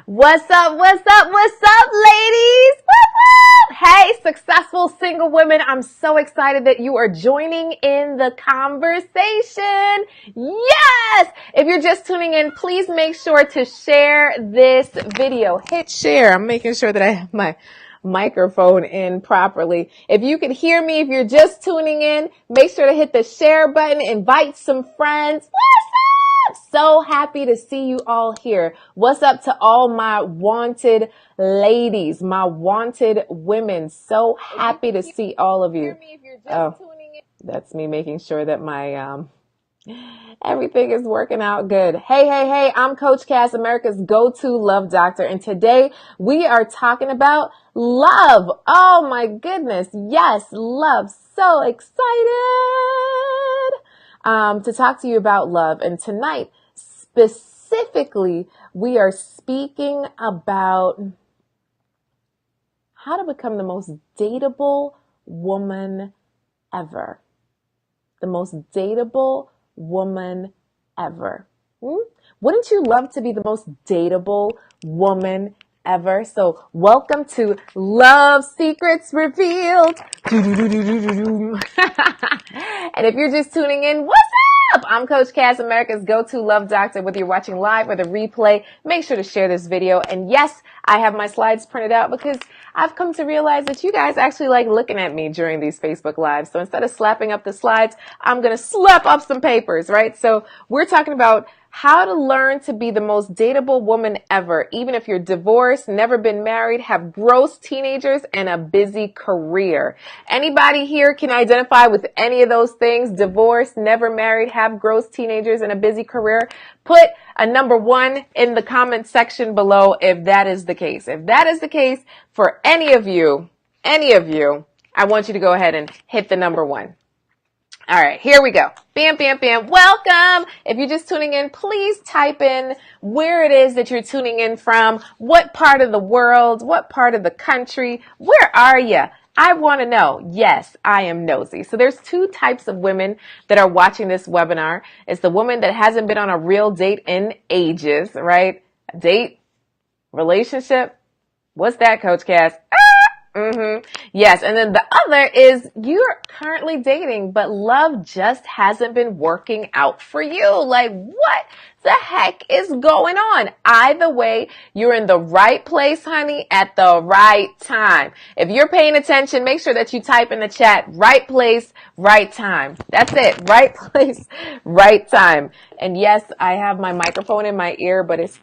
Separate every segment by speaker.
Speaker 1: What's up? What's up? What's up, ladies? Whoop, whoop. Hey, successful single women. I'm so excited that you are joining in the conversation. Yes! If you're just tuning in, please make sure to share this video. Hit share. I'm making sure that I have my microphone in properly. If you can hear me, if you're just tuning in, make sure to hit the share button, invite some friends. What's up? So happy to see you all here. What's up to all my wanted ladies, my wanted women? So happy to see all of you. Oh, that's me making sure that my everything is working out good. Hey, I'm Coach Cass, America's go-to love doctor. And today we are talking about love. Oh my goodness. Yes, love. So excited to talk to you about love. And tonight, specifically, we are speaking about how to become the most dateable woman ever. The most dateable woman ever. Wouldn't you love to be the most dateable woman ever? So welcome to Love Secrets Revealed. And if you're just tuning in, what's up? I'm Coach Cass, America's go-to love doctor. Whether you're watching live or the replay, make sure to share this video. And yes, I have my slides printed out because I've come to realize that you guys actually like looking at me during these Facebook Lives. So instead of slapping up the slides, I'm going to slap up some papers, right? So we're talking about how to learn to be the most dateable woman ever, even if you're divorced, never been married, have gross teenagers, and a busy career. Anybody here can identify with any of those things? Divorced, never married, have gross teenagers, and a busy career? Put a number 1 in the comment section below if that is the case. If that is the case for any of you, I want you to go ahead and hit the number 1. All right, here we go. Bam. Welcome. If you're just tuning in, please type in where it is that you're tuning in from, what part of the world, what part of the country, where are you? I want to know. Yes, I am nosy. So there's 2 types of women that are watching this webinar. It's the woman that hasn't been on a real date in ages, right? A date, relationship. What's that, Coach Cass? Yes. And then the other is you're currently dating, but love just hasn't been working out for you. Like, what the heck is going on? Either way, you're in the right place, honey, at the right time. If you're paying attention, make sure that you type in the chat, right place, right time. That's it. Right place, right time. And yes, I have my microphone in my ear, but it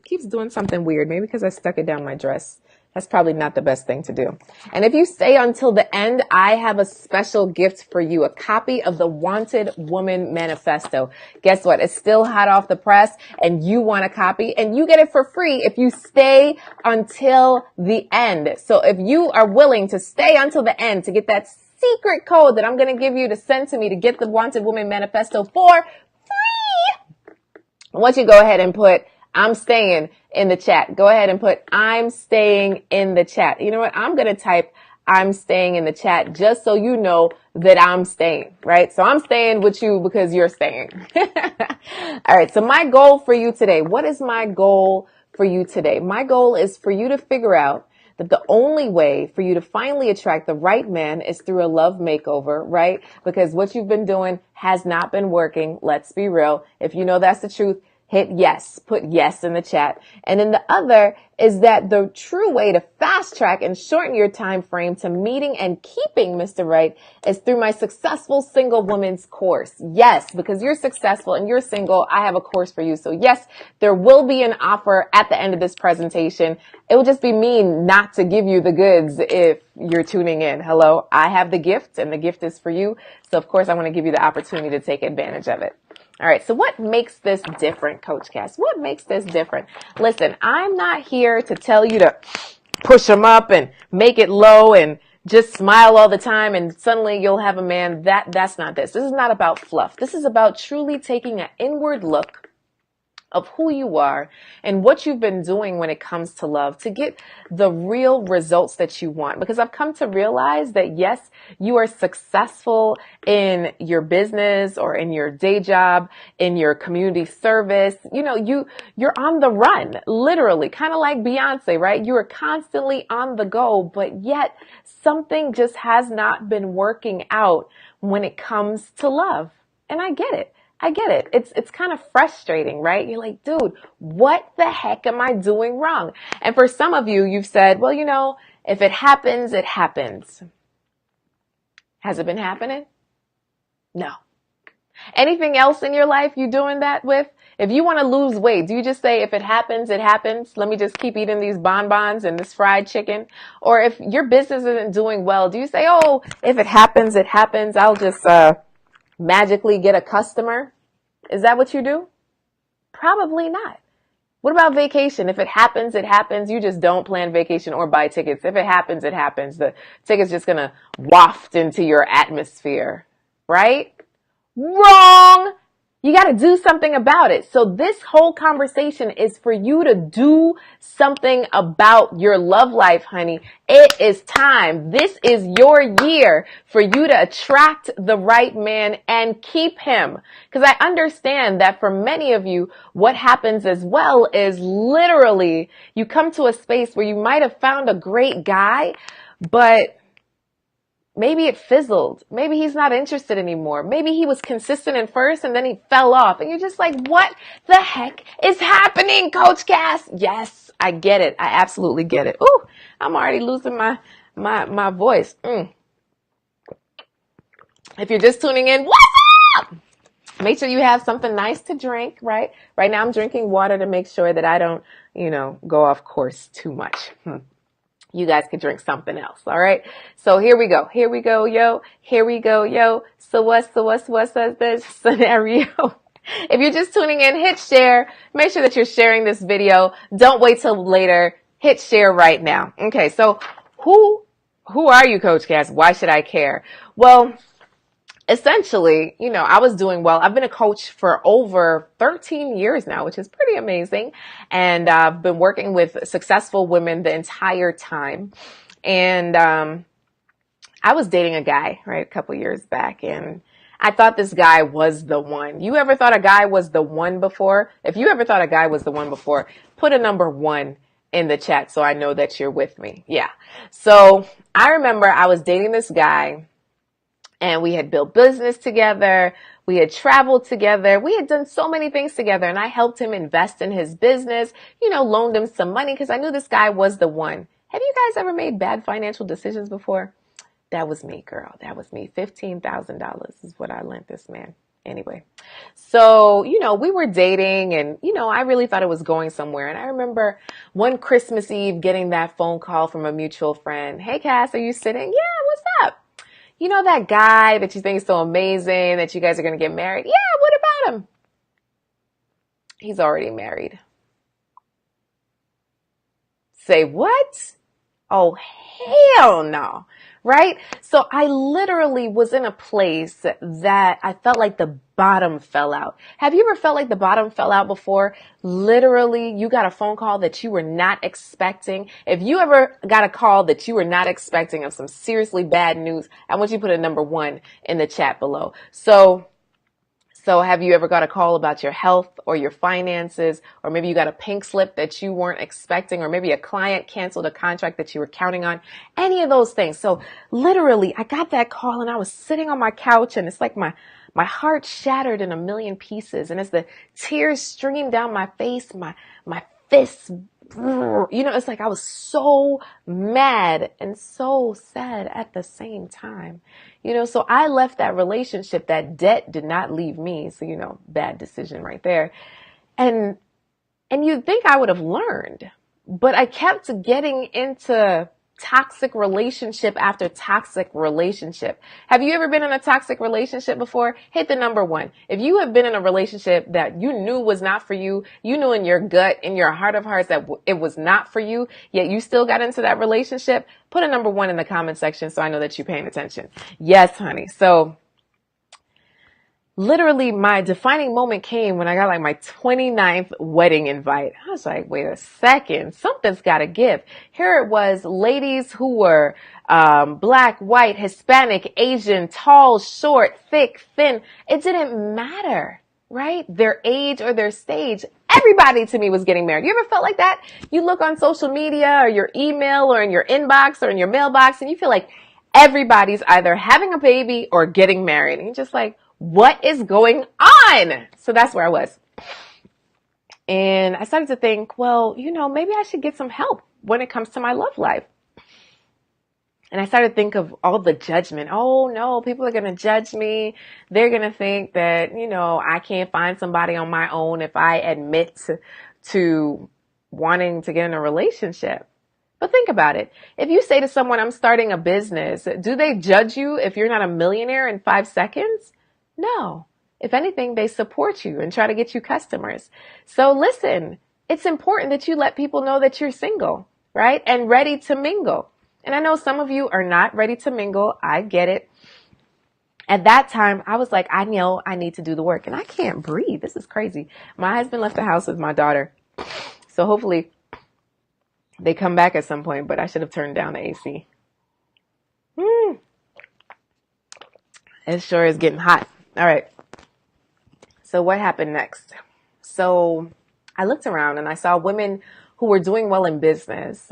Speaker 1: keeps doing something weird. Maybe because I stuck it down my dress. That's probably not the best thing to do. And if you stay until the end, I have a special gift for you, a copy of the Wanted Woman Manifesto. Guess what? It's still hot off the press and you want a copy and you get it for free if you stay until the end. So if you are willing to stay until the end to get that secret code that I'm going to give you to send to me to get the Wanted Woman Manifesto for free, I want you to go ahead and put I'm staying in the chat. Go ahead and put I'm staying in the chat. You know what? I'm going to type I'm staying in the chat just so you know that I'm staying, right? So I'm staying with you because you're staying. All right. So my goal for you today, what is my goal for you today? My goal is for you to figure out that the only way for you to finally attract the right man is through a love makeover, right? Because what you've been doing has not been working. Let's be real. If you know that's the truth, hit yes, put yes in the chat. And then the other is that the true way to fast track and shorten your time frame to meeting and keeping Mr. Right is through my Successful Single Woman's course. Yes, because you're successful and you're single, I have a course for you. So yes, there will be an offer at the end of this presentation. It would just be mean not to give you the goods if you're tuning in. Hello, I have the gift and the gift is for you. So of course I want to give you the opportunity to take advantage of it. All right. So what makes this different, Coach Cass? What makes this different? Listen, I'm not here to tell you to push them up and make it low and just smile all the time and suddenly you'll have a man. That's not this. This is not about fluff. This is about truly taking an inward look of who you are and what you've been doing when it comes to love to get the real results that you want. Because I've come to realize that yes, you are successful in your business or in your day job, in your community service. You know, you're on the run, literally, kind of like Beyonce, right? You are constantly on the go, but yet something just has not been working out when it comes to love. And I get it. I get it. It's kind of frustrating, right? You're like, dude, what the heck am I doing wrong? And for some of you, you've said, well, you know, if it happens, it happens. Has it been happening? No. Anything else in your life you doing that with? If you want to lose weight, do you just say, if it happens, it happens? Let me just keep eating these bonbons and this fried chicken. Or if your business isn't doing well, do you say, oh, if it happens, it happens. I'll just, magically get a customer? Is that what you do? Probably not. What about vacation? If it happens, it happens. You just don't plan vacation or buy tickets. If it happens, it happens. The ticket's just going to waft into your atmosphere, right? Wrong. You got to do something about it. So this whole conversation is for you to do something about your love life, honey. It is time. This is your year for you to attract the right man and keep him. Because I understand that for many of you, what happens as well is literally you come to a space where you might have found a great guy, but maybe it fizzled. Maybe he's not interested anymore. Maybe he was consistent at first and then he fell off. And you're just like, what the heck is happening, Coach Cass? Yes, I get it. I absolutely get it. Ooh, I'm already losing my voice. If you're just tuning in, what's up? Make sure you have something nice to drink, right? Right now I'm drinking water to make sure that I don't, go off course too much. You guys could drink something else. All right. So here we go. Here we go, yo. Here we go, yo. So what's the scenario? If you're just tuning in, hit share. Make sure that you're sharing this video. Don't wait till later. Hit share right now. Okay. So who are you, Coach Cass? Why should I care? Well, essentially, I was doing well. I've been a coach for over 13 years now, which is pretty amazing. And I've been working with successful women the entire time. And I was dating a guy, right, a couple years back, and I thought this guy was the one. You ever thought a guy was the one before? If you ever thought a guy was the one before, put a number 1 in the chat so I know that you're with me. Yeah. So I remember I was dating this guy. And we had built business together. We had traveled together. We had done so many things together. And I helped him invest in his business, loaned him some money because I knew this guy was the one. Have you guys ever made bad financial decisions before? That was me, girl. That was me. $15,000 is what I lent this man. Anyway, so, we were dating and, I really thought it was going somewhere. And I remember one Christmas Eve getting that phone call from a mutual friend. Hey, Cass, are you sitting? Yeah, what's up? You know that guy that you think is so amazing that you guys are going to get married? Yeah, what about him? He's already married. Say what? Oh, hell no. Right? So I literally was in a place that I felt like the bottom fell out. Have you ever felt like the bottom fell out before? Literally, you got a phone call that you were not expecting. If you ever got a call that you were not expecting of some seriously bad news, I want you to put a number 1 in the chat below. So have you ever got a call about your health or your finances, or maybe you got a pink slip that you weren't expecting, or maybe a client canceled a contract that you were counting on, any of those things. So literally I got that call and I was sitting on my couch and it's like my heart shattered in a million pieces. And as the tears streamed down my face, my fists, it's like I was so mad and so sad at the same time. So I left that relationship. That debt did not leave me. So, bad decision right there. And you'd think I would have learned, but I kept getting into toxic relationship after toxic relationship. Have you ever been in a toxic relationship before? Hit the number 1. If you have been in a relationship that you knew was not for you, you knew in your gut, in your heart of hearts that it was not for you, yet you still got into that relationship, put a number 1 in the comment section so I know that you're paying attention. Yes, honey. So literally my defining moment came when I got like my 29th wedding invite. I was like, wait a second, something's got to give. Here it was, ladies who were black, white, Hispanic, Asian, tall, short, thick, thin. It didn't matter, right? Their age or their stage. Everybody to me was getting married. You ever felt like that? You look on social media or your email or in your inbox or in your mailbox and you feel like everybody's either having a baby or getting married. And you're just like, what is going on? So that's where I was. And I started to think, well, maybe I should get some help when it comes to my love life. And I started to think of all the judgment. Oh no, people are going to judge me. They're going to think that, I can't find somebody on my own if I admit to wanting to get in a relationship. But think about it. If you say to someone, I'm starting a business, do they judge you if you're not a millionaire in 5 seconds? No. If anything, they support you and try to get you customers. So listen, it's important that you let people know that you're single, right? And ready to mingle. And I know some of you are not ready to mingle. I get it. At that time, I was like, I know I need to do the work and I can't breathe. This is crazy. My husband left the house with my daughter. So hopefully they come back at some point, but I should have turned down the AC. It sure is getting hot. All right. So what happened next? So I looked around and I saw women who were doing well in business,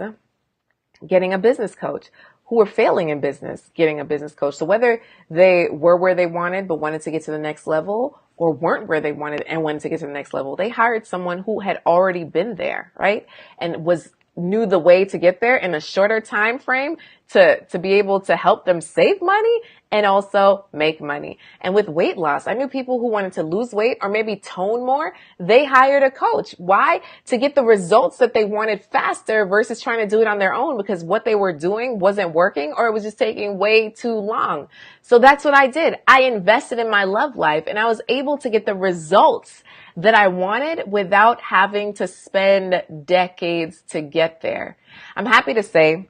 Speaker 1: getting a business coach, who were failing in business, getting a business coach. So whether they were where they wanted, but wanted to get to the next level, or weren't where they wanted and wanted to get to the next level, they hired someone who had already been there, right? And knew the way to get there in a shorter time frame to be able to help them save money and also make money. And with weight loss, I knew people who wanted to lose weight or maybe tone more. They hired a coach. Why? To get the results that they wanted faster versus trying to do it on their own because what they were doing wasn't working or it was just taking way too long. So that's what I did. I invested in my love life and I was able to get the results that I wanted without having to spend decades to get there. I'm happy to say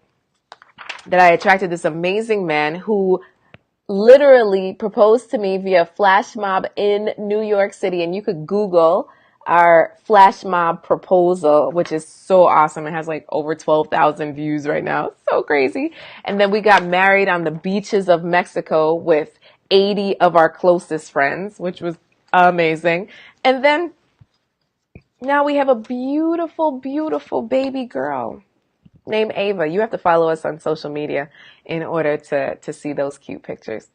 Speaker 1: that I attracted this amazing man who literally proposed to me via flash mob in New York City. And you could Google our flash mob proposal, which is so awesome. It has like over 12,000 views right now. It's so crazy. And then we got married on the beaches of Mexico with 80 of our closest friends, which was amazing. And then now we have a beautiful, beautiful baby girl named Ava. You have to follow us on social media in order to see those cute pictures.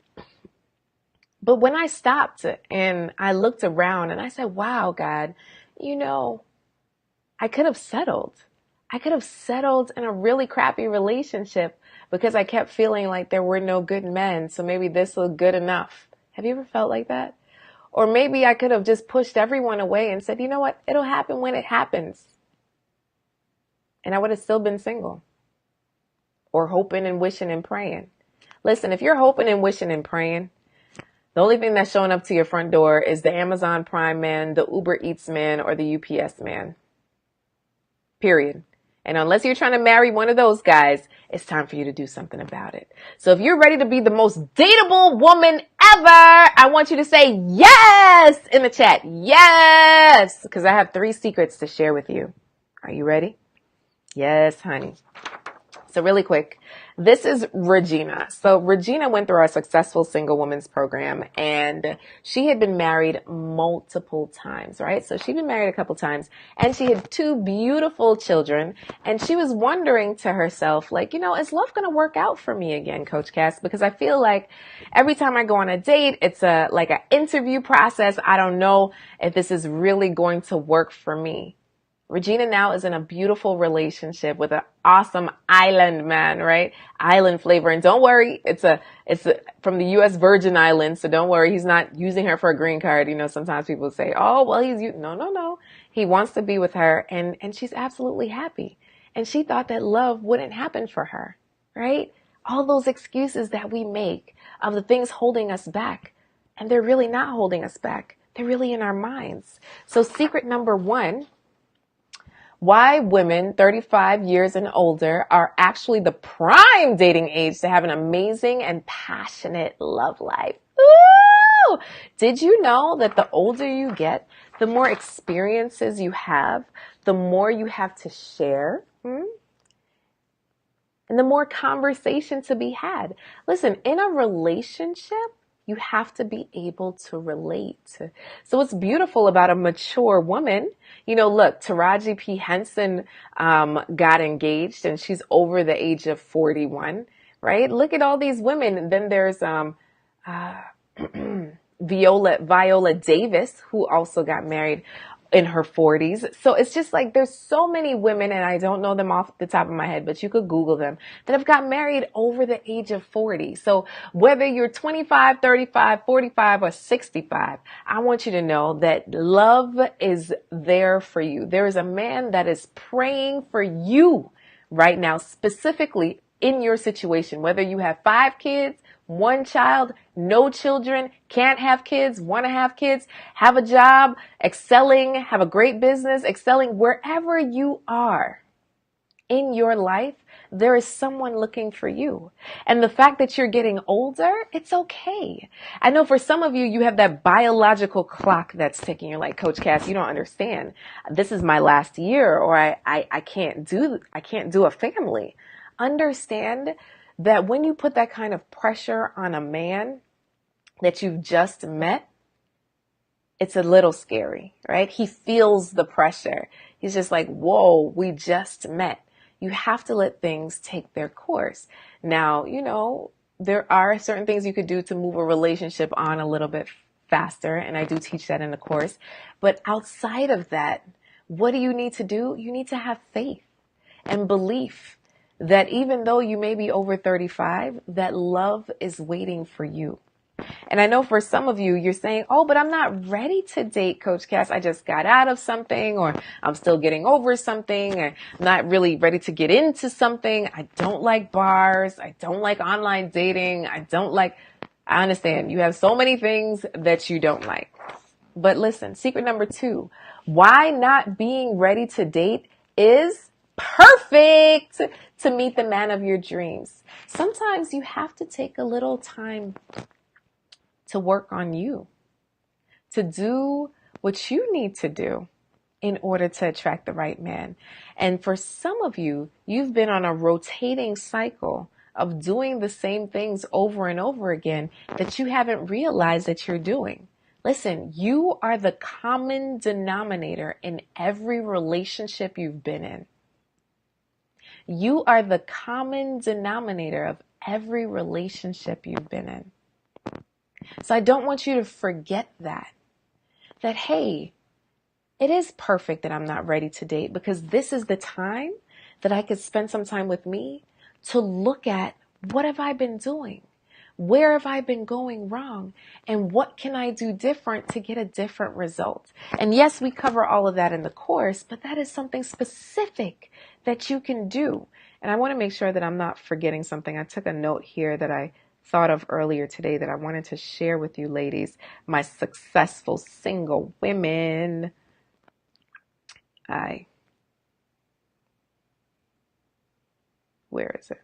Speaker 1: But when I stopped and I looked around and I said, wow, God, I could have settled. I could have settled in a really crappy relationship because I kept feeling like there were no good men. So maybe this was good enough. Have you ever felt like that? Or maybe I could have just pushed everyone away and said, you know what? It'll happen when it happens. And I would have still been single. Or hoping and wishing and praying. Listen, if you're hoping and wishing and praying, the only thing that's showing up to your front door is the Amazon Prime man, the Uber Eats man, or the UPS man. Period. And unless you're trying to marry one of those guys, it's time for you to do something about it. So if you're ready to be the most dateable woman ever, I want you to say yes in the chat. Yes, because I have 3 secrets to share with you. Are you ready? Yes, honey. So really quick, this is Regina. So Regina went through our Successful Single Women's program and she had been married multiple times, right? So she'd been married a couple times and she had 2 beautiful children and she was wondering to herself, like, is love going to work out for me again, Coach Cass? Because I feel like every time I go on a date, it's like an interview process. I don't know if this is really going to work for me. Regina now is in a beautiful relationship with an awesome island man, right? Island flavor. And don't worry, it's from the U.S. Virgin Islands. So don't worry, he's not using her for a green card. Sometimes people say, oh, well, no. He wants to be with her and she's absolutely happy. And she thought that love wouldn't happen for her, right? All those excuses that we make of the things holding us back. And they're really not holding us back. They're really in our minds. So secret number 1, why women 35 years and older are actually the prime dating age to have an amazing and passionate love life. Ooh! Did you know that the older you get, the more experiences you have, the more you have to share? And the more conversation to be had. Listen, in a relationship, you have to be able to relate. So what's beautiful about a mature woman, look, Taraji P. Henson got engaged and she's over the age of 41, right? Look at all these women. Then there's Viola Davis, who also got married in her 40s. So it's just like there's so many women, and I don't know them off the top of my head, but you could Google them, that have got married over the age of 40. So whether you're 25, 35, 45, or 65, I want you to know that love is there for you. There is a man that is praying for you right now, specifically in your situation, whether you have 5 kids, 1 child, no children, can't have kids, want to have kids, have a job, excelling, have a great business, excelling, wherever you are in your life, there is someone looking for you. And the fact that you're getting older, it's okay. I know for some of you, you have that biological clock that's ticking. You're like, Coach Cass, you don't understand. This is my last year, or I can't do a family. Understand that when you put that kind of pressure on a man that you've just met, it's a little scary, right? He feels the pressure. He's just like, whoa, we just met. You have to let things take their course. Now, there are certain things you could do to move a relationship on a little bit faster, and I do teach that in the course. But outside of that, what do you need to do? You need to have faith and belief that even though you may be over 35, that love is waiting for you. And I know for some of you, you're saying, oh, but I'm not ready to date, Coach Cass. I just got out of something, or I'm still getting over something, or I'm not really ready to get into something. I don't like bars. I don't like online dating. I understand you have so many things that you don't like. But listen, secret number 2, why not being ready to date is perfect to meet the man of your dreams. Sometimes you have to take a little time to work on you, to do what you need to do in order to attract the right man. And for some of you, you've been on a rotating cycle of doing the same things over and over again that you haven't realized that you're doing. Listen, you are the common denominator in every relationship you've been in. You are the common denominator of every relationship you've been in. So I don't want you to forget that, hey, it is perfect that I'm not ready to date, because this is the time that I could spend some time with me to look at what have I been doing? Where have I been going wrong? And what can I do different to get a different result? And yes, we cover all of that in the course, but that is something specific that you can do. And I want to make sure that I'm not forgetting something. I took a note here that I thought of earlier today that I wanted to share with you ladies, my successful single women. Where is it?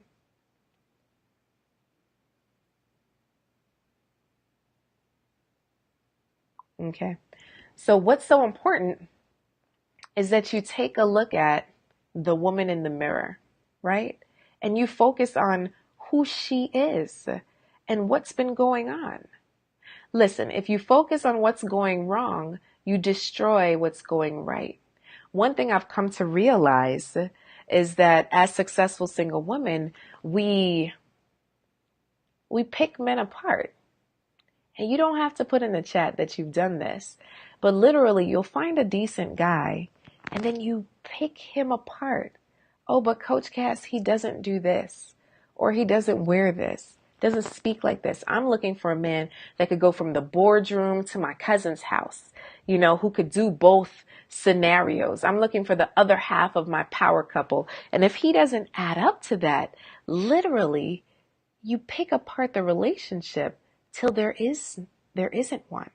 Speaker 1: Okay. So what's so important is that you take a look at the woman in the mirror, right? And you focus on who she is and what's been going on. Listen, if you focus on what's going wrong, you destroy what's going right. One thing I've come to realize is that as successful single women, we pick men apart. And you don't have to put in the chat that you've done this, but literally you'll find a decent guy and then you pick him apart. Oh, but Coach Cass, he doesn't do this, or he doesn't wear this, doesn't speak like this. I'm looking for a man that could go from the boardroom to my cousin's house, who could do both scenarios. I'm looking for the other half of my power couple. And if he doesn't add up to that, literally you pick apart the relationship till there isn't one.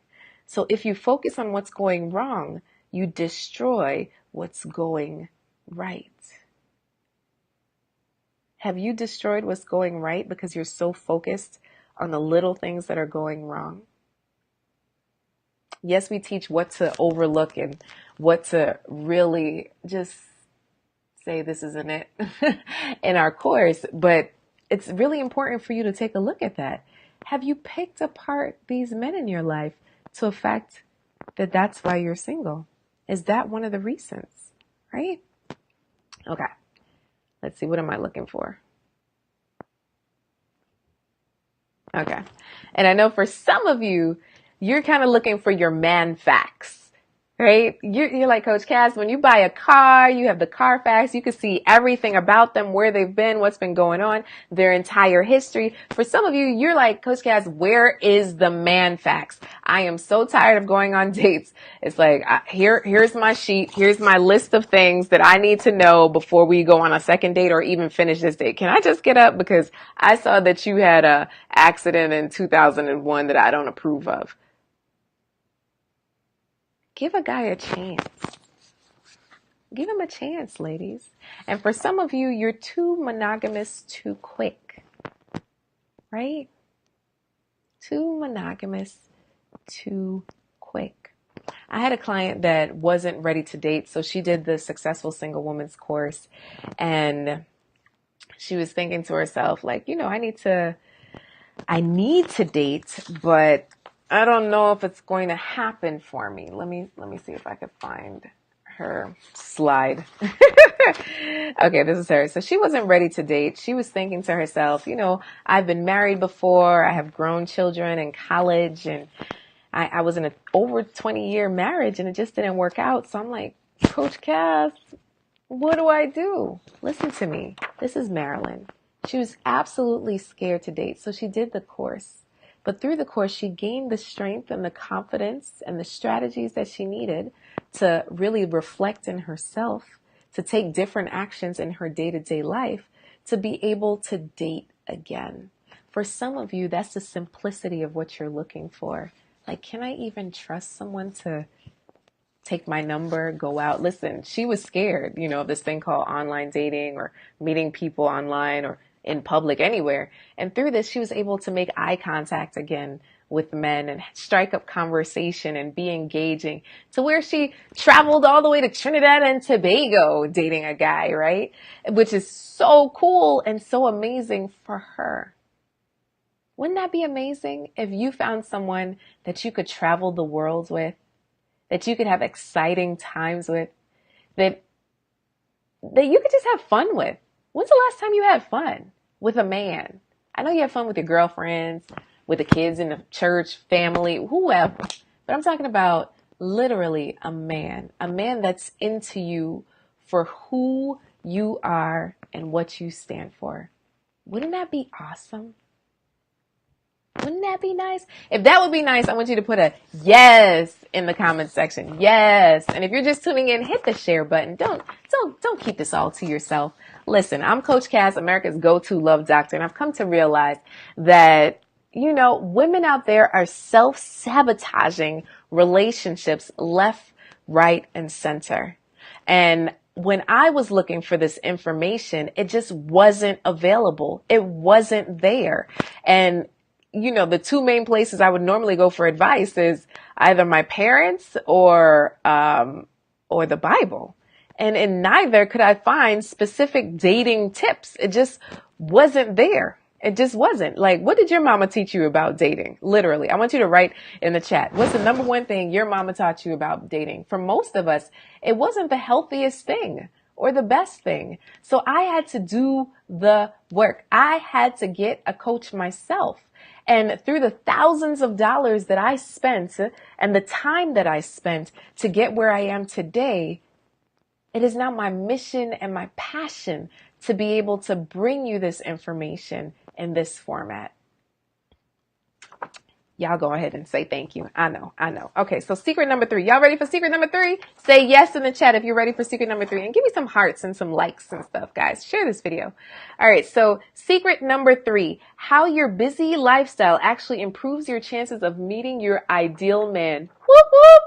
Speaker 1: So if you focus on what's going wrong, you destroy what's going right. Have you destroyed what's going right because you're so focused on the little things that are going wrong? Yes, we teach what to overlook and what to really just say this isn't it in our course, but it's really important for you to take a look at that. Have you picked apart these men in your life to affect that that's why you're single? Is that one of the reasons, right? Okay, let's see. What am I looking for? Okay. And I know for some of you, you're kind of looking for your man facts. Right? You're like Coach Cass, when you buy a car, you have the Carfax, you can see everything about them, where they've been, what's been going on, their entire history. For some of you, you're like, Coach Cass, where is the man facts? I am so tired of going on dates. It's like, here's my sheet. Here's my list of things that I need to know before we go on a second date or even finish this date. Can I just get up? Because I saw that you had a accident in 2001 that I don't approve of. Give a guy a chance. Give him a chance, ladies. And for some of you, you're too monogamous too quick, right? Too monogamous too quick. I had a client that wasn't ready to date, so she did the Successful Single Woman's course, and she was thinking to herself, like, I need to date, but I don't know if it's going to happen for me. Let me see if I could find her slide. Okay, this is her. So she wasn't ready to date. She was thinking to herself, I've been married before. I have grown children in college, and I was in an over 20-year marriage, and it just didn't work out. So I'm like, Coach Cass, what do I do? Listen to me. This is Marilyn. She was absolutely scared to date. So she did the course. But through the course, she gained the strength and the confidence and the strategies that she needed to really reflect in herself, to take different actions in her day-to-day life, to be able to date again. For some of you, that's the simplicity of what you're looking for. Like, can I even trust someone to take my number, go out? Listen, she was scared, of this thing called online dating or meeting people online or in public, anywhere. And through this, she was able to make eye contact again with men and strike up conversation and be engaging, to where she traveled all the way to Trinidad and Tobago dating a guy, right? Which is so cool and so amazing for her. Wouldn't that be amazing if you found someone that you could travel the world with, that you could have exciting times with, that you could just have fun with? When's the last time you had fun with a man? I know you have fun with your girlfriends, with the kids in the church, family, whoever. But I'm talking about literally a man that's into you for who you are and what you stand for. Wouldn't that be awesome? Wouldn't that be nice? If that would be nice, I want you to put a yes in the comments section. Yes. And if you're just tuning in, hit the share button. Don't keep this all to yourself. Listen, I'm Coach Cass, America's go-to love doctor, and I've come to realize that, women out there are self-sabotaging relationships left, right, and center. And when I was looking for this information, it just wasn't available. It wasn't there. And the two main places I would normally go for advice is either my parents or the Bible. And in neither could I find specific dating tips. It just wasn't there. It just wasn't. Like, what did your mama teach you about dating? Literally. I want you to write in the chat. What's the number one thing your mama taught you about dating? For most of us, it wasn't the healthiest thing or the best thing. So I had to do the work. I had to get a coach myself. And through the thousands of dollars that I spent and the time that I spent to get where I am today, it is now my mission and my passion to be able to bring you this information in this format. Y'all go ahead and say thank you. I know. Okay, so secret number 3. Y'all ready for secret number 3? Say yes in the chat if you're ready for secret number 3. And give me some hearts and some likes and stuff, guys. Share this video. All right, so secret number 3. How your busy lifestyle actually improves your chances of meeting your ideal man. Whoop, whoop.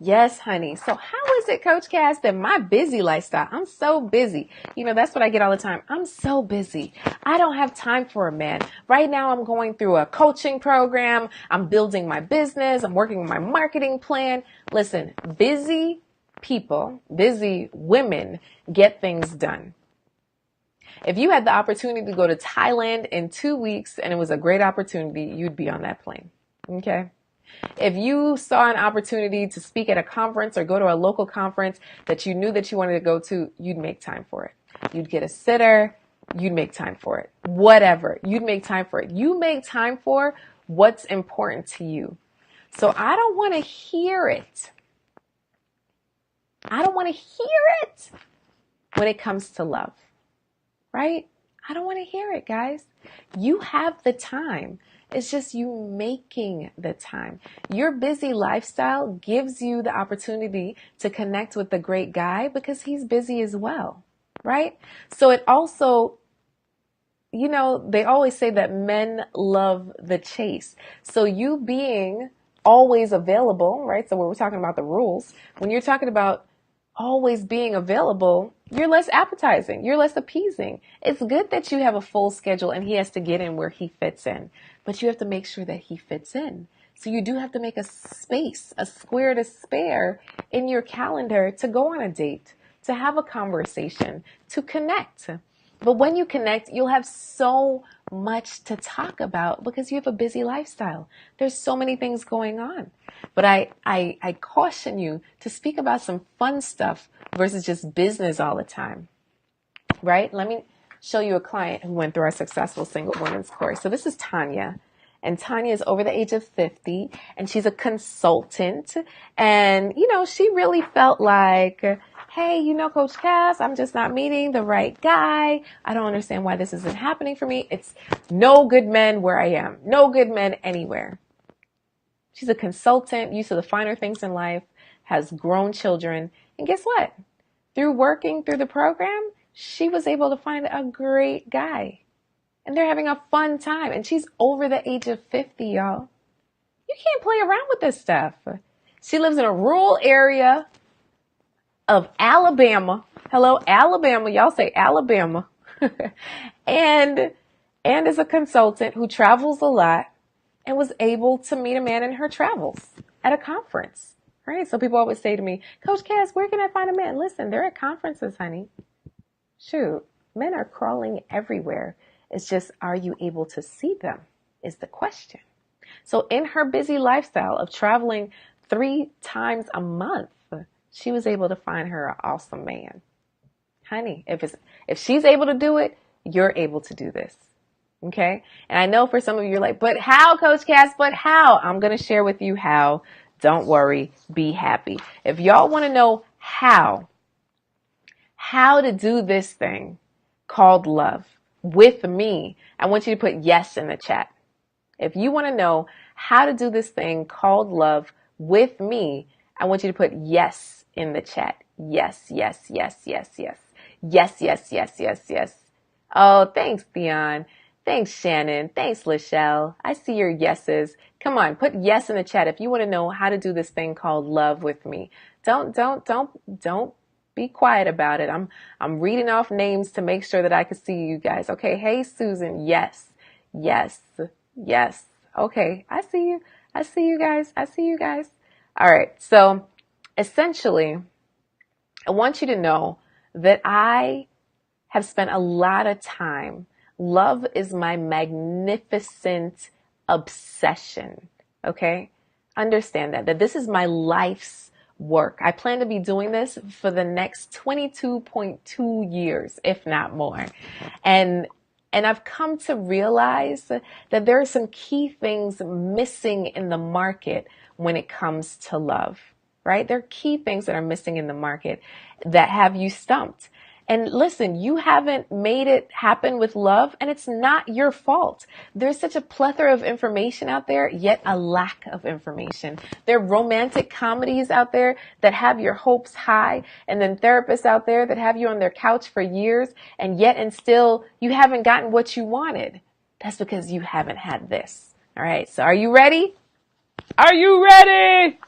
Speaker 1: Yes, honey. So how is it, Coach Cass, that my busy lifestyle, I'm so busy. You know, that's what I get all the time. I'm so busy. I don't have time for a man. Right now, I'm going through a coaching program. I'm building my business. I'm working on my marketing plan. Listen, busy people, busy women get things done. If you had the opportunity to go to Thailand in 2 weeks and it was a great opportunity, you'd be on that plane. Okay? If you saw an opportunity to speak at a conference or go to a local conference that you knew that you wanted to go to, you'd make time for it. You'd get a sitter. You'd make time for it. Whatever. You'd make time for it. You make time for what's important to you. So I don't want to hear it. I don't want to hear it when it comes to love, right? I don't want to hear it, guys. You have the time. It's just you making the time. Your busy lifestyle gives you the opportunity to connect with the great guy because he's busy as well, right? So it also, you know, they always say that men love the chase. So you being always available, right? So when we're talking about the rules, when you're talking about always being available, you're less appetizing. You're less appeasing. It's good that you have a full schedule and he has to get in where he fits in, but you have to make sure that he fits in. So you do have to make a space, a square to spare in your calendar to go on a date, to have a conversation, to connect. But when you connect, you'll have so much to talk about because you have a busy lifestyle. There's so many things going on. But I caution you to speak about some fun stuff versus just business all the time, right? Let me show you a client who went through our Successful Single Women's course. So this is Tanya. And Tanya is over the age of 50 and she's a consultant. And, you know, she really felt like, hey, you know, Coach Cass, I'm just not meeting the right guy. I don't understand why this isn't happening for me. It's no good men where I am. No good men anywhere. She's a consultant, used to the finer things in life, has grown children. And guess what? Through working through the program, she was able to find a great guy. And they're having a fun time. And she's over the age of 50, y'all. You can't play around with this stuff. She lives in a rural area of Alabama. Hello, Alabama. Y'all say Alabama. and is a consultant who travels a lot and was able to meet a man in her travels at a conference. Right? So people always say to me, Coach Cass, where can I find a man? Listen, they're at conferences, honey. Shoot, men are crawling everywhere. It's just, are you able to see them is the question. So in her busy lifestyle of traveling 3 times a month, she was able to find her an awesome man. Honey, if she's able to do it, you're able to do this. Okay? And I know for some of you, you're like, but how, Coach Cass? But how? I'm going to share with you how. Don't worry. Be happy. If y'all want to know how to do this thing called love with me, I want you to put yes in the chat. If you want to know how to do this thing called love with me, I want you to put yes in the chat. Yes, yes, yes, yes, yes. Yes, yes, yes, yes, yes. Oh, thanks, Theon. Thanks, Shannon. Thanks, Lachelle. I see your yeses. Come on, put yes in the chat if you want to know how to do this thing called love with me. Don't be quiet about it. I'm reading off names to make sure that I can see you guys. Okay. Hey, Susan. Yes. Yes. Yes. Okay. I see you. I see you guys. I see you guys. All right. So essentially, I want you to know that I have spent a lot of time. Love is my magnificent obsession. Okay. Understand that this is my life's work. I plan to be doing this for the next 22.2 years, if not more. And I've come to realize that there are some key things missing in the market when it comes to love, right? There are key things that are missing in the market that have you stumped. And listen, you haven't made it happen with love, and it's not your fault. There's such a plethora of information out there, yet a lack of information. There are romantic comedies out there that have your hopes high, and then therapists out there that have you on their couch for years, and yet and still you haven't gotten what you wanted. That's because you haven't had this. All right, so are you ready? Are you ready?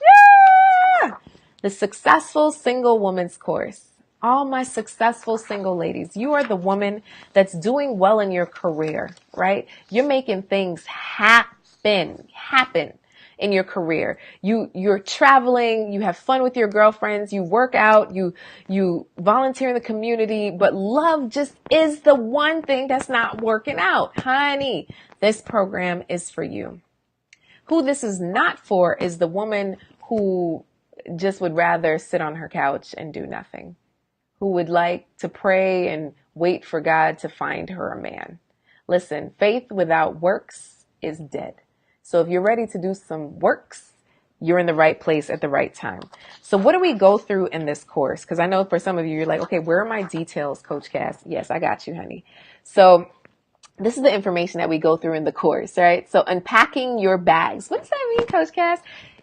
Speaker 1: Yeah! the Successful Single Woman's Course. All my successful single ladies, you are the woman that's doing well in your career, right? You're making things happen in your career. You're traveling, you have fun with your girlfriends, you work out, you volunteer in the community, but love just is the one thing that's not working out. Honey, this program is for you. Who this is not for is the woman who just would rather sit on her couch and do nothing, who would like to pray and wait for God to find her a man. Listen, faith without works is dead. So if you're ready to do some works, you're in the right place at the right time. So what do we go through in this course? Because I know for some of you, you're like, okay, where are my details, Coach Cass? Yes, I got you, honey. So this is the information that we go through in the course, right? So unpacking your bags. What does that mean, Coach Cass?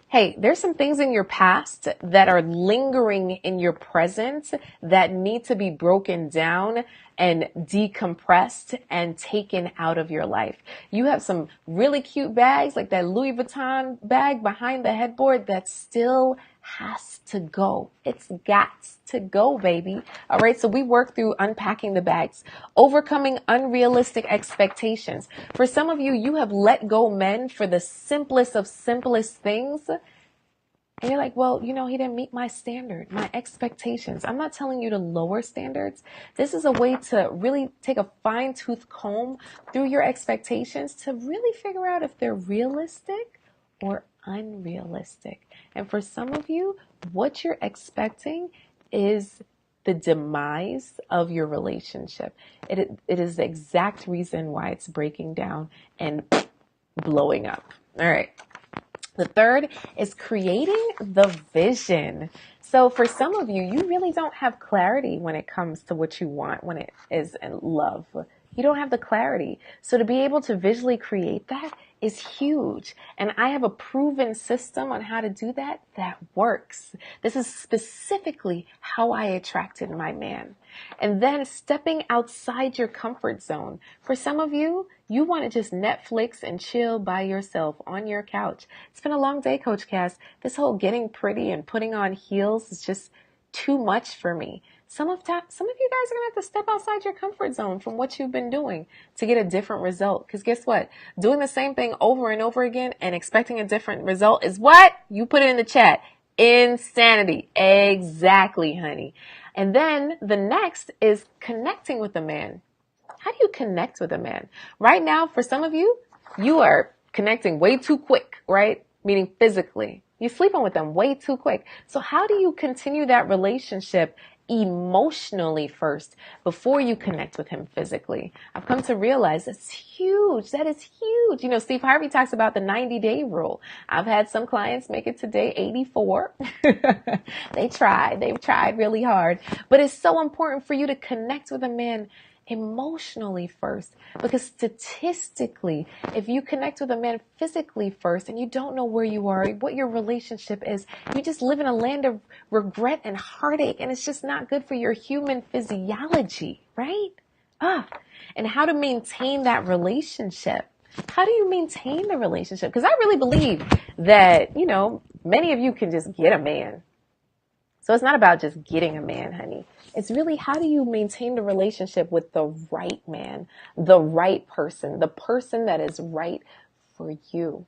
Speaker 1: Hey, there's some things in your past that are lingering in your present that need to be broken down and decompressed and taken out of your life. You have some really cute bags, like that Louis Vuitton bag behind the headboard that still has to go. It's got to go, baby. All right. So we work through unpacking the bags, overcoming unrealistic expectations. For some of you, you have let go men for the simplest of simplest things. And you're like, well, he didn't meet my standard, my expectations. I'm not telling you to lower standards. This is a way to really take a fine-tooth comb through your expectations to really figure out if they're realistic or unrealistic. And for some of you, what you're expecting is the demise of your relationship. It is the exact reason why it's breaking down and blowing up. All right. The third is creating the vision. So for some of you, you really don't have clarity when it comes to what you want when it is in love. You don't have the clarity. So to be able to visually create that is huge. And I have a proven system on how to do that works. This is specifically how I attracted my man. And then stepping outside your comfort zone. For some of you, you want to just Netflix and chill by yourself on your couch. It's been a long day, Coach Cass. This whole getting pretty and putting on heels is just too much for me. Some of you guys are going to have to step outside your comfort zone from what you've been doing to get a different result. Because guess what? Doing the same thing over and over again and expecting a different result is what? You put it in the chat. Insanity. Exactly, honey. And then the next is connecting with a man. How do you connect with a man? Right now, for some of you, you are connecting way too quick, right? Meaning physically. You're sleeping with them way too quick. So how do you continue that relationship emotionally first before you connect with him physically? I've come to realize that's huge. That is huge. Steve Harvey talks about the 90-day rule. I've had some clients make it to day 84. They've tried really hard, but it's so important for you to connect with a man emotionally first, because statistically, if you connect with a man physically first and you don't know where you are, what your relationship is, you just live in a land of regret and heartache, and it's just not good for your human physiology, right? And how to maintain that relationship. How do you maintain the relationship? Because I really believe that, many of you can just get a man. So it's not about just getting a man, honey. It's really, how do you maintain the relationship with the right man, the right person, the person that is right for you?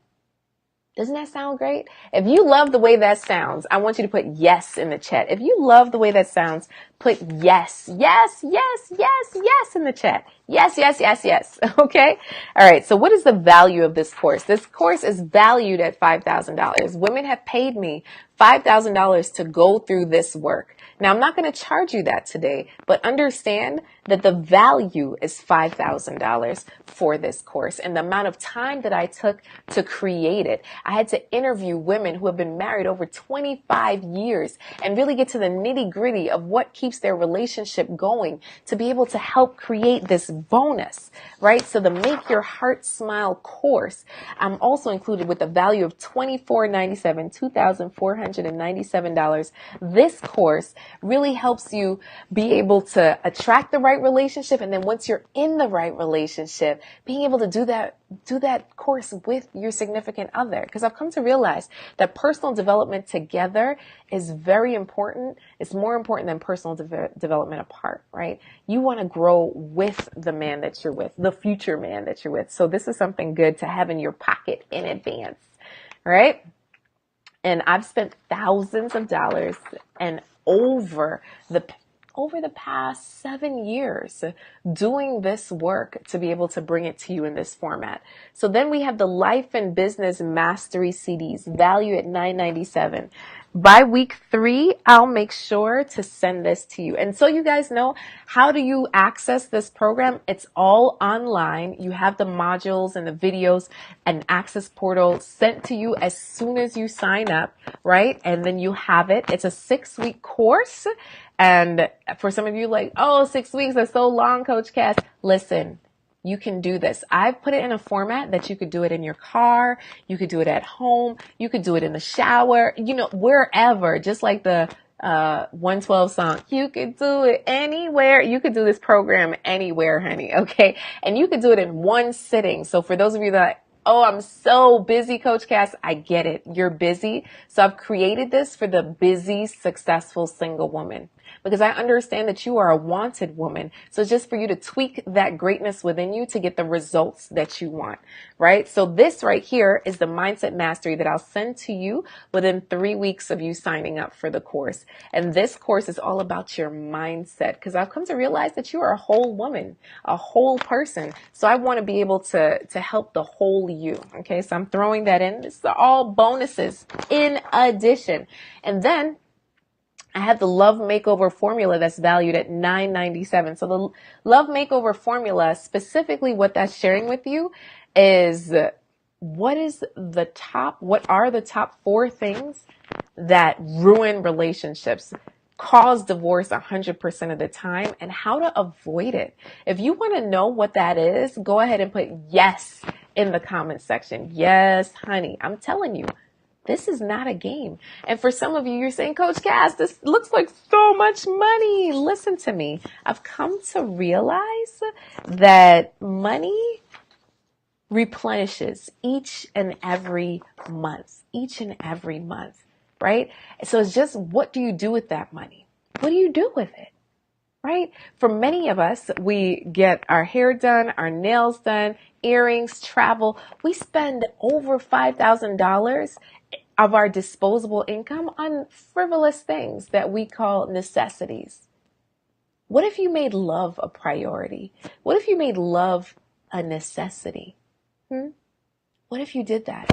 Speaker 1: Doesn't that sound great? If you love the way that sounds, I want you to put yes in the chat. If you love the way that sounds, put yes in the chat. Yes. Okay. All right. So what is the value of this course? This course is valued at $5,000. Women have paid me $5,000 to go through this work. Now, I'm not going to charge you that today, but understand that the value is $5,000 for this course and the amount of time that I took to create it. I had to interview women who have been married over 25 years and really get to the nitty-gritty of what keeps their relationship going to be able to help create this bonus, right? So the Make Your Heart Smile course, I'm also included with a value of $2,497, $2,497. This course really helps you be able to attract the right relationship. And then once you're in the right relationship, being able to do that course with your significant other. Because I've come to realize that personal development together is very important. It's more important than personal development apart, right? You want to grow with the man that you're with, the future man that you're with. So this is something good to have in your pocket in advance, right? And I've spent thousands of dollars and over the past 7 years doing this work to be able to bring it to you in this format. So then we have the Life and Business Mastery CDs, value at $9.97. By week 3, I'll make sure to send this to you. And so you guys know, how do you access this program? It's all online. You have the modules and the videos and access portal sent to you as soon as you sign up, right? And then you have it. It's a 6-week course. And for some of you like, oh, 6 weeks, that's so long, Coach Cass. Listen, you can do this. I've put it in a format that you could do it in your car. You could do it at home. You could do it in the shower, wherever, just like the 112 song. You could do it anywhere. You could do this program anywhere, honey. Okay. And you could do it in one sitting. So for those of you that, oh, I'm so busy, Coach Cass. I get it. You're busy. So I've created this for the busy, successful single woman, because I understand that you are a wanted woman. So it's just for you to tweak that greatness within you to get the results that you want, right? So this right here is the mindset mastery that I'll send to you within 3 weeks of you signing up for the course. And this course is all about your mindset, because I've come to realize that you are a whole woman, a whole person. So I want to be able to help the whole you. Okay. So I'm throwing that in. This is all bonuses in addition. And then I have the Love Makeover Formula that's valued at $9.97. So the Love Makeover Formula, specifically what that's sharing with you is what are the top 4 things that ruin relationships, cause divorce 100% of the time, and how to avoid it. If you want to know what that is, go ahead and put yes in the comment section. Yes, honey, I'm telling you. This is not a game. And for some of you, you're saying, Coach Cass, this looks like so much money. Listen to me. I've come to realize that money replenishes each and every month, right? So it's just, what do you do with that money? What do you do with it? Right? For many of us, we get our hair done, our nails done, earrings, travel. We spend over $5,000 of our disposable income on frivolous things that we call necessities. What if you made love a priority? What if you made love a necessity? What if you did that?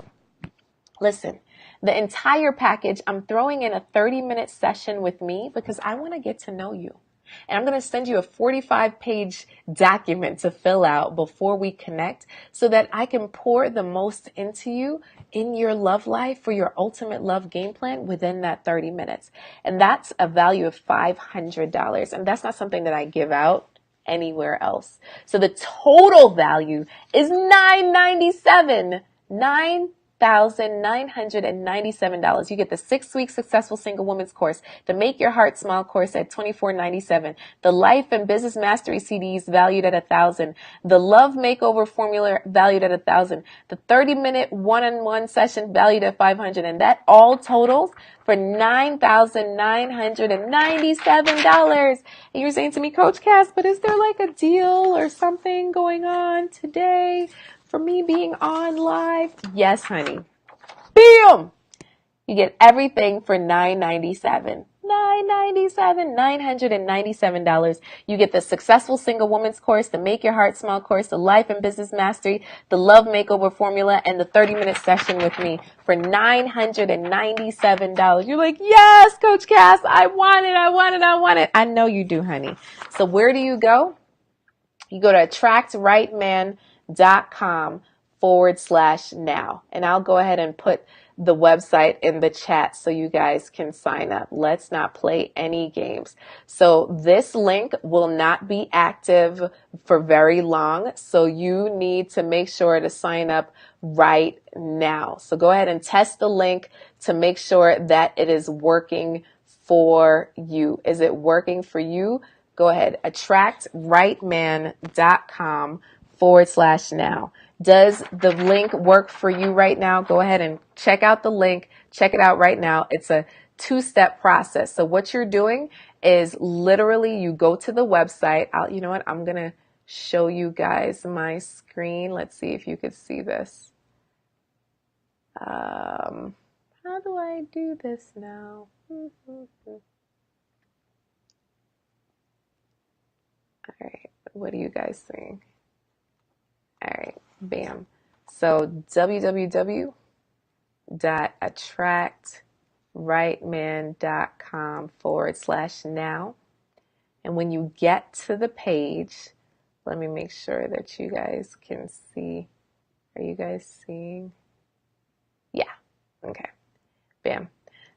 Speaker 1: Listen, the entire package, I'm throwing in a 30-minute session with me because I want to get to know you. And I'm going to send you a 45-page document to fill out before we connect so that I can pour the most into you in your love life for your ultimate love game plan within that 30 minutes. And that's a value of $500. And that's not something that I give out anywhere else. So the total value is $997. $9,997. You get the 6-week Successful Single Woman's course, the Make Your Heart Smile course at $24.97, the Life and Business Mastery CDs valued at $1,000, the Love Makeover Formula valued at $1,000, the 30-minute one-on-one session valued at $500, and that all totals for $9,997. And you're saying to me, Coach Cass, but is there like a deal or something going on today for me being on live? Yes, honey. Boom! You get everything for $997. $997. You get the Successful Single Woman's course, the Make Your Heart Smile course, the Life and Business Mastery, the Love Makeover Formula, and the 30-minute session with me for $997. You're like, yes, Coach Cass, I want it. I know you do, honey. So where do you go? You go to attractrightman.com/now. And I'll go ahead and put the website in the chat so you guys can sign up. Let's not play any games. So this link will not be active for very long. So you need to make sure to sign up right now. So go ahead and test the link to make sure that it is working for you? Is it working for you? Go ahead. attractrightman.com/now. Does the link work for you right now? Go ahead and check out the link. Check it out right now. It's a 2-step process. So what you're doing is literally you go to the website. You know what? I'm going to show you guys my screen. Let's see if you could see this. How do I do this now? All right. What are you guys seeing? All right. Bam. So www.attractrightman.com/now. And when you get to the page, let me make sure that you guys can see. Are you guys seeing? Yeah. Okay. Bam.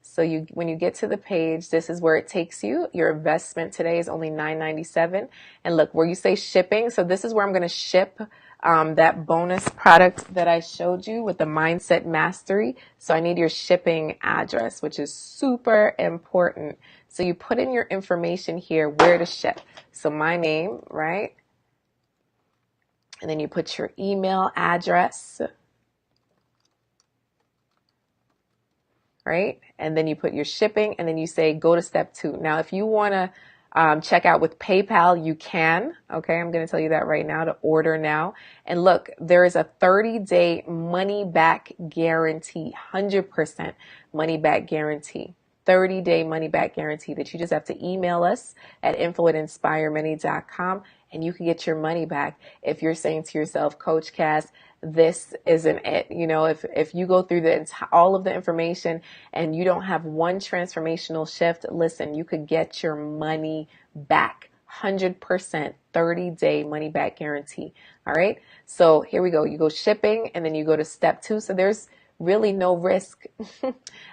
Speaker 1: So when you get to the page, this is where it takes you. Your investment today is only $9.97. And look, where you say shipping, so this is where I'm going to ship that bonus product that I showed you with the Mindset Mastery. So I need your shipping address, which is super important. So you put in your information here, where to ship. So my name, right? And then you put your email address. Right? And then you put your shipping and then you say, go to step 2. Now, if you want to check out with PayPal, you can. Okay. I'm going to tell you that right now to order now. And look, there is a 30-day money back guarantee, 100% money back guarantee. 30-day money back guarantee that you just have to email us at info@inspiremany.com and you can get your money back. If you're saying to yourself, Coach Cass, this isn't it. You know, if you go through all of the information and you don't have one transformational shift, listen, you could get your money back. 100% 30-day money back guarantee. All right. So here we go. You go shipping and then you go to step 2. So there's really no risk.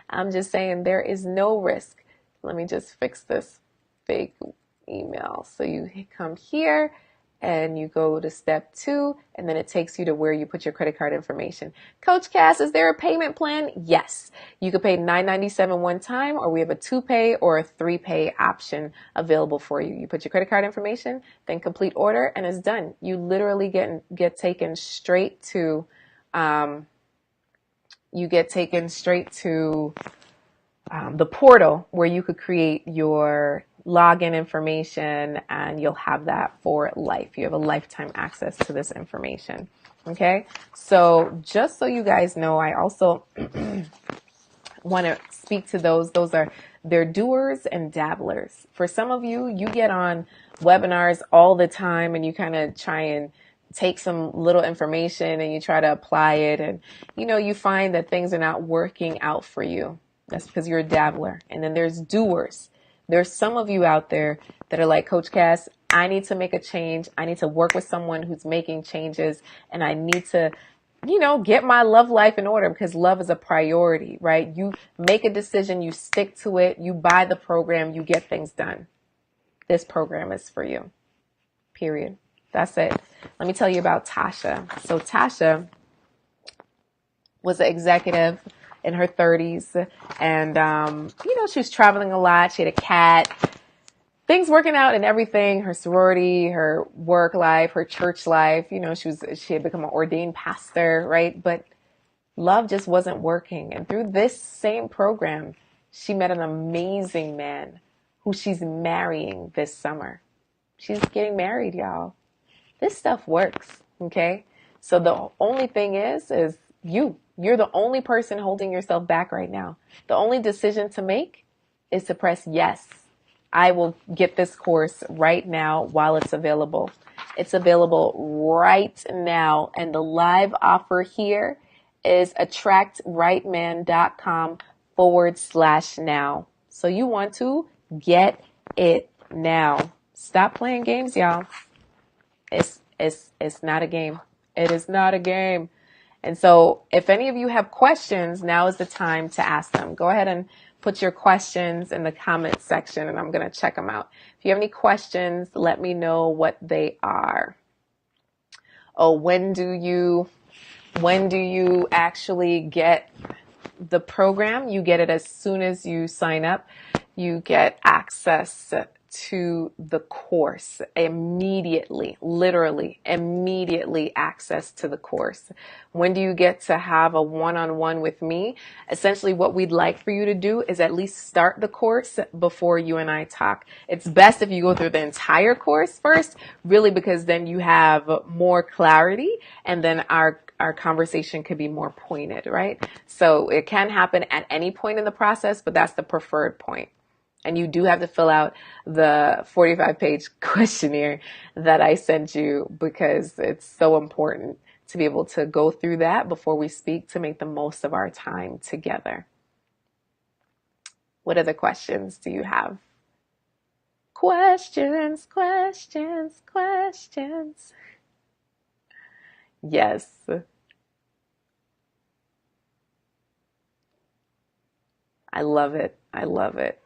Speaker 1: I'm just saying there is no risk. Let me just fix this fake email. So you come here and you go to step 2 and then it takes you to where you put your credit card information. Coach Cass, is there a payment plan? Yes. You could pay $9.97 one time, or we have a 2-pay or a 3-pay option available for you. You put your credit card information, then complete order, and it's done. You literally get taken straight to the portal where you could create your login information and you'll have that for life. You have a lifetime access to this information. Okay. So just so you guys know, I also want to speak to they're doers and dabblers. For some of you, you get on webinars all the time and you kind of try and take some little information and you try to apply it and, you find that things are not working out for you. That's because you're a dabbler. And then there's doers. There's some of you out there that are like, Coach Cass, I need to make a change. I need to work with someone who's making changes and I need to, get my love life in order because love is a priority, right? You make a decision, you stick to it, you buy the program, you get things done. This program is for you. Period. That's it. Let me tell you about Tasha. So Tasha was an executive in her 30s and, she was traveling a lot. She had a cat, things working out and everything, her sorority, her work life, her church life, she had become an ordained pastor, right? But love just wasn't working. And through this same program, she met an amazing man who she's marrying this summer. She's getting married, y'all. This stuff works. Okay. So the only thing is you're the only person holding yourself back right now. The only decision to make is to press yes. I will get this course right now while it's available. It's available right now. And the live offer here is attractrightman.com/now. So you want to get it now. Stop playing games, y'all. It's not a game. It is not a game. And so if any of you have questions, now is the time to ask them. Go ahead and put your questions in the comments section and I'm going to check them out. If you have any questions, let me know what they are. Oh, when do you actually get the program? You get it as soon as you sign up. you get access to the course immediately, literally immediately access to the course. When do you get to have a one-on-one with me? Essentially what we'd like for you to do is at least start the course before you and I talk. It's best if you go through the entire course first, really, because then you have more clarity and then our conversation could be more pointed, right? So it can happen at any point in the process, but that's the preferred point. And you do have to fill out the 45-page questionnaire that I sent you because it's so important to be able to go through that before we speak to make the most of our time together. What other questions do you have? Questions, questions, questions. Yes. I love it. I love it.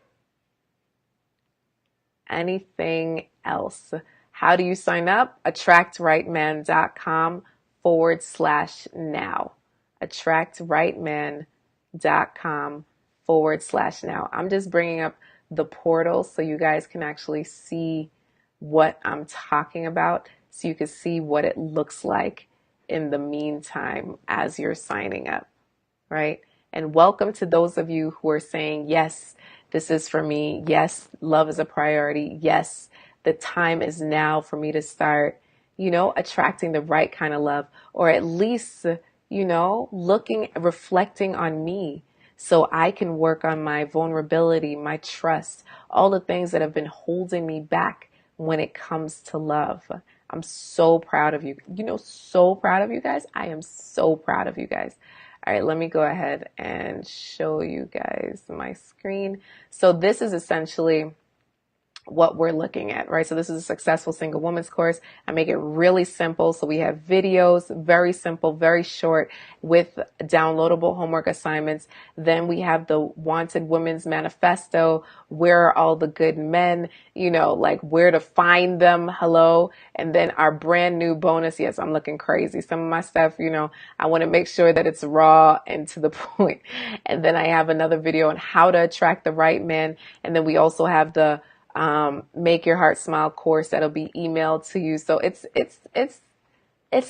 Speaker 1: Anything else? How do you sign up? attractrightman.com/now. attractrightman.com/now. I'm just bringing up the portal so you guys can actually see what I'm talking about, so you can see what it looks like in the meantime as you're signing up, right? And welcome to those of you who are saying, yes, this is for me. Yes, love is a priority. Yes, the time is now for me to start, attracting the right kind of love, or at least, reflecting on me so I can work on my vulnerability, my trust, all the things that have been holding me back when it comes to love. I'm so proud of you. So proud of you guys. I am so proud of you guys. All right, let me go ahead and show you guys my screen. So this is essentially what we're looking at, right? So this is a successful single woman's course. I make it really simple. So we have videos, very simple, very short, with downloadable homework assignments. Then we have the Wanted Women's Manifesto. Where are all the good men? Like where to find them. Hello. And then our brand new bonus. Yes, I'm looking crazy. Some of my stuff, I want to make sure that it's raw and to the point. And then I have another video on how to attract the right man. And then we also have the Make Your Heart Smile course that'll be emailed to you. So it's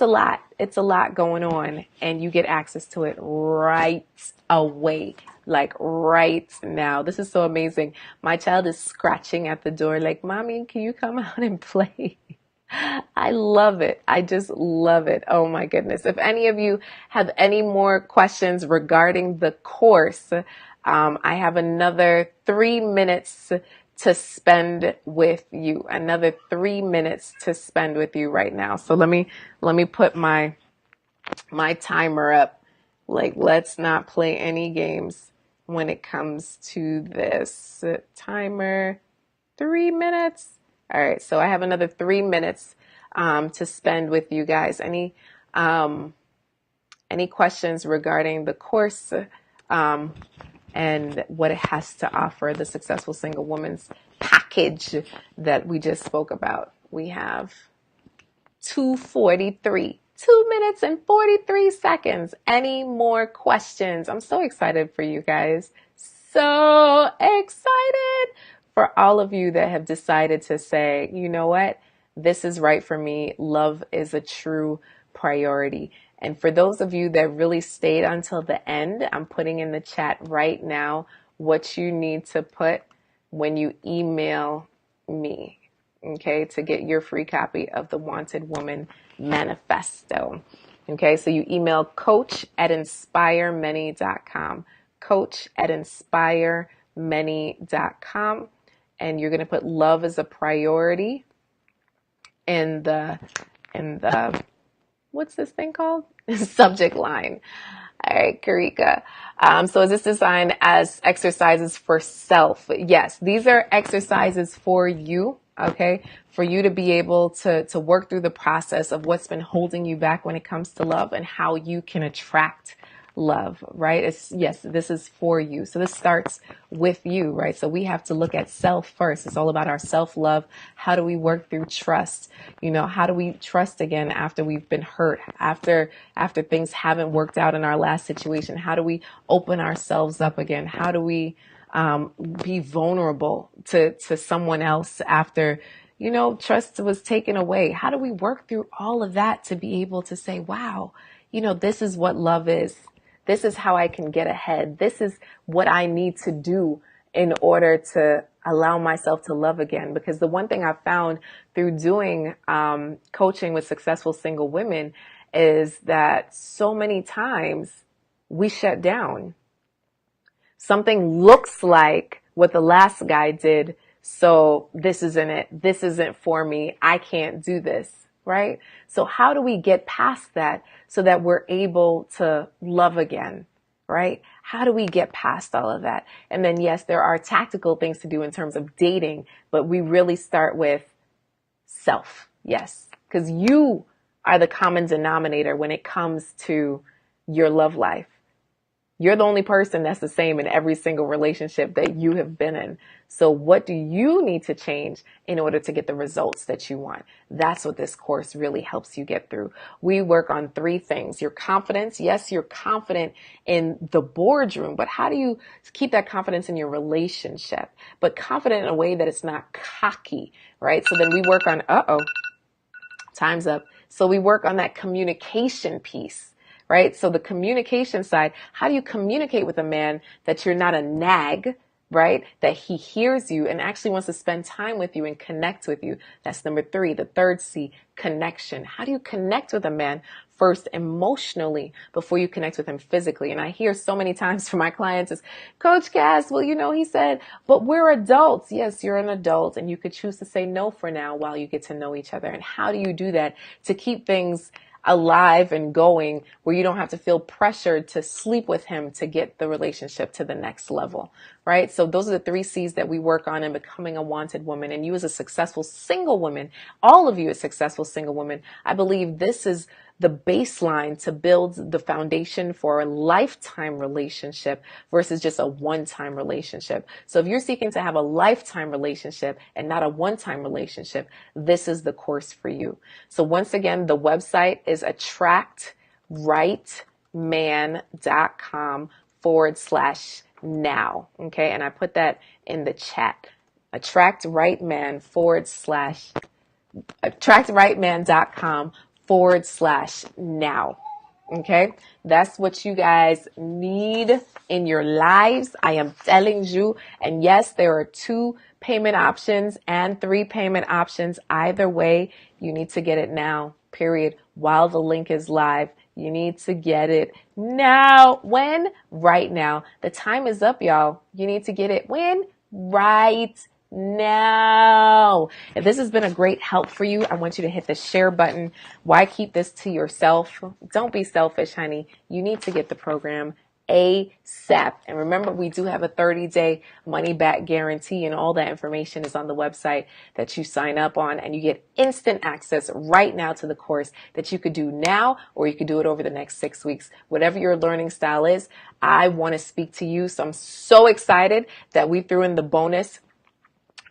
Speaker 1: a lot. It's a lot going on, and you get access to it right away, like right now. This is so amazing. My child is scratching at the door like, Mommy, can you come out and play? I love it. I just love it. Oh my goodness. If any of you have any more questions regarding the course, I have another 3 minutes to spend with you. Another 3 minutes to spend with you right now. So let me put my timer up. Like, let's not play any games when it comes to this. Timer, 3 minutes. All right, so I have another 3 minutes to spend with you guys. Any questions regarding the course and what it has to offer, the Successful Single Woman's package that we just spoke about? We have 2:43. 2 minutes and 43 seconds. Any more questions? I'm so excited for you guys. So excited for all of you that have decided to say, you know what? This is right for me. Love is a true priority. And for those of you that really stayed until the end, I'm putting in the chat right now what you need to put when you email me, okay, to get your free copy of the Wanted Woman Manifesto. Okay, so you email coach@inspiremany.com, coach@inspiremany.com, and you're going to put love as a priority in the what's this thing called? Subject line. All right, Karika. So is this designed as exercises for self? Yes, these are exercises for you, okay? For you to be able to work through the process of what's been holding you back when it comes to love and how you can attract love, right? Yes, this is for you. So this starts with you, right? So we have to look at self first. It's all about our self-love. How do we work through trust? How do we trust again after we've been hurt, after things haven't worked out in our last situation? How do we open ourselves up again? How do we be vulnerable to someone else after, trust was taken away? How do we work through all of that to be able to say, wow, this is what love is. This is how I can get ahead. This is what I need to do in order to allow myself to love again. Because the one thing I found through doing coaching with successful single women is that so many times we shut down. Something looks like what the last guy did, so this isn't it. This isn't for me. I can't do this, right? So how do we get past that so that we're able to love again, right? How do we get past all of that? And then, yes, there are tactical things to do in terms of dating, but we really start with self. Yes, because you are the common denominator when it comes to your love life. You're the only person that's the same in every single relationship that you have been in. So what do you need to change in order to get the results that you want? That's what this course really helps you get through. We work on 3 things. Your confidence. Yes, you're confident in the boardroom, but how do you keep that confidence in your relationship? But confident in a way that it's not cocky, right? So then we work on, time's up. So we work on that communication piece. Right? So the communication side, how do you communicate with a man that you're not a nag, right? That he hears you and actually wants to spend time with you and connect with you. That's number 3. The third C, connection. How do you connect with a man first emotionally before you connect with him physically? And I hear so many times from my clients is, Coach Cass, well, he said, but we're adults. Yes, you're an adult and you could choose to say no for now while you get to know each other. And how do you do that to keep things alive and going where you don't have to feel pressured to sleep with him to get the relationship to the next level, right? So those are the 3 C's that we work on in becoming a wanted woman. And you as a successful single woman, all of you as successful single women, I believe this is the baseline to build the foundation for a lifetime relationship versus just a one-time relationship. So if you're seeking to have a lifetime relationship and not a one-time relationship, this is the course for you. So once again, the website is attractrightman.com/now. Okay. And I put that in the chat. attractrightman.com/now. Okay. That's what you guys need in your lives. I am telling you. And yes, there are 2 payment options and 3 payment options. Either way, you need to get it now, period. While the link is live, you need to get it now. When? Right now. The time is up, y'all. You need to get it when? Right now. If this has been a great help for you, I want you to hit the share button. Why keep this to yourself? Don't be selfish, honey. You need to get the program ASAP. And remember, we do have a 30-day money back guarantee, and all that information is on the website that you sign up on, and you get instant access right now to the course that you could do now, or you could do it over the next 6 weeks. Whatever your learning style is, I want to speak to you. So I'm so excited that we threw in the bonus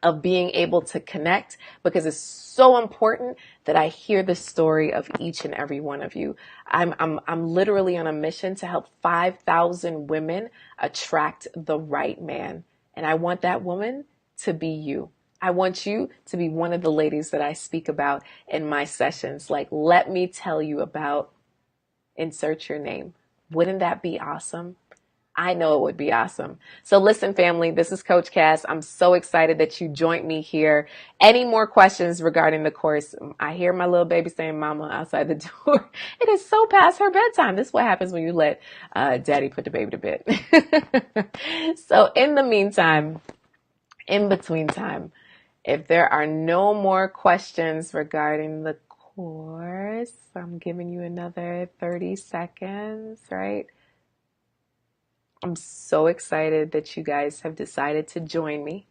Speaker 1: of being able to connect, because it's so important that I hear the story of each and every one of you. I'm literally on a mission to help 5,000 women attract the right man. And I want that woman to be you. I want you to be one of the ladies that I speak about in my sessions. Like, let me tell you about, insert your name. Wouldn't that be awesome? I know it would be awesome. So listen, family, this is Coach Cass. I'm so excited that you joined me here. Any more questions regarding the course? I hear my little baby saying mama outside the door. It is so past her bedtime. This is what happens when you let daddy put the baby to bed. So in the meantime, in between time, if there are no more questions regarding the course, I'm giving you another 30 seconds, right? I'm so excited that you guys have decided to join me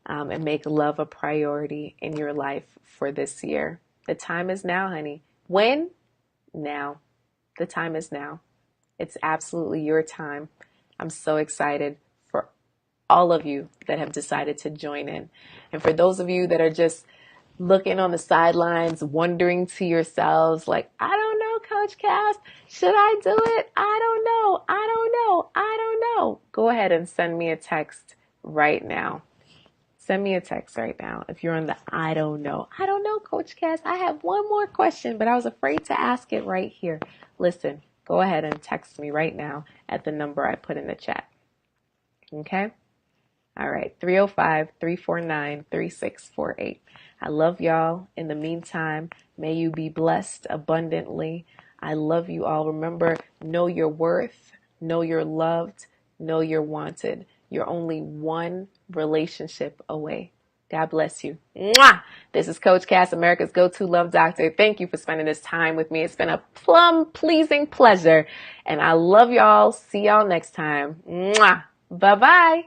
Speaker 1: and make love a priority in your life for this year. The time is now, honey. When? Now. The time is now. It's absolutely your time. I'm so excited for all of you that have decided to join in. And for those of you that are just looking on the sidelines, wondering to yourselves, like, I don't know, Coach Cass, should I do it? I don't know. Go ahead and send me a text right now. Send me a text right now if you're on the I don't know, Coach Cass. I have one more question, but I was afraid to ask it right here. Listen, go ahead and text me right now at the number I put in the chat. Okay? All right, 305-349-3648. I love y'all. In the meantime, may you be blessed abundantly. I love you all. Remember, know your worth, know you're loved, know you're wanted. You're only one relationship away. God bless you. Mwah! This is Coach Cass, America's go-to love doctor. Thank you for spending this time with me. It's been a plum-pleasing pleasure. And I love y'all. See y'all next time. Mwah! Bye-bye.